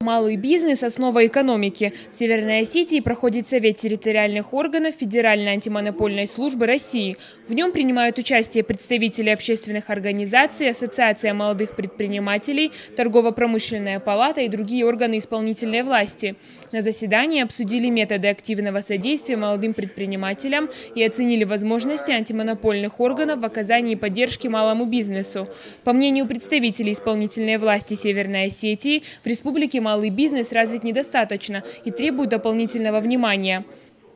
Малый бизнес – основа экономики. В Северной Осетии проходит Совет территориальных органов Федеральной антимонопольной службы России. В нем принимают участие представители общественных организаций, Ассоциация молодых предпринимателей, Торгово-промышленная палата и другие органы исполнительной власти. На заседании обсудили методы активного содействия молодым предпринимателям и оценили возможности антимонопольных органов в оказании поддержки малому бизнесу. По мнению представителей исполнительной власти Северной Осетии, в республике малый бизнес развит недостаточно и требует дополнительного внимания.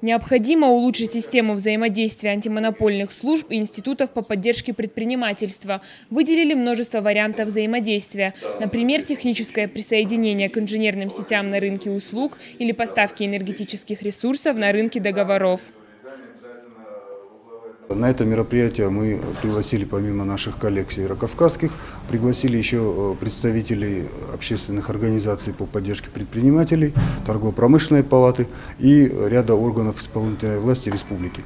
Необходимо улучшить систему взаимодействия антимонопольных служб и институтов по поддержке предпринимательства. Выделили множество вариантов взаимодействия. Например, техническое присоединение к инженерным сетям на рынке услуг или поставки энергетических ресурсов на рынке договоров. На это мероприятие мы пригласили, помимо наших коллег северокавказских, пригласили еще представителей общественных организаций по поддержке предпринимателей, торгово-промышленной палаты и ряда органов исполнительной власти республики.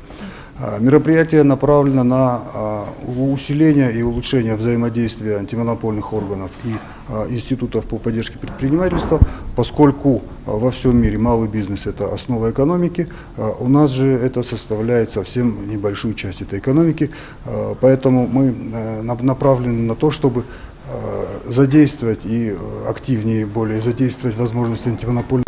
Мероприятие направлено на усиление и улучшение взаимодействия антимонопольных органов и институтов по поддержке предпринимательства, поскольку во всем мире малый бизнес – это основа экономики, у нас же это составляет совсем небольшую часть этой экономики, поэтому мы направлены на то, чтобы задействовать и активнее более задействовать возможности антимонопольных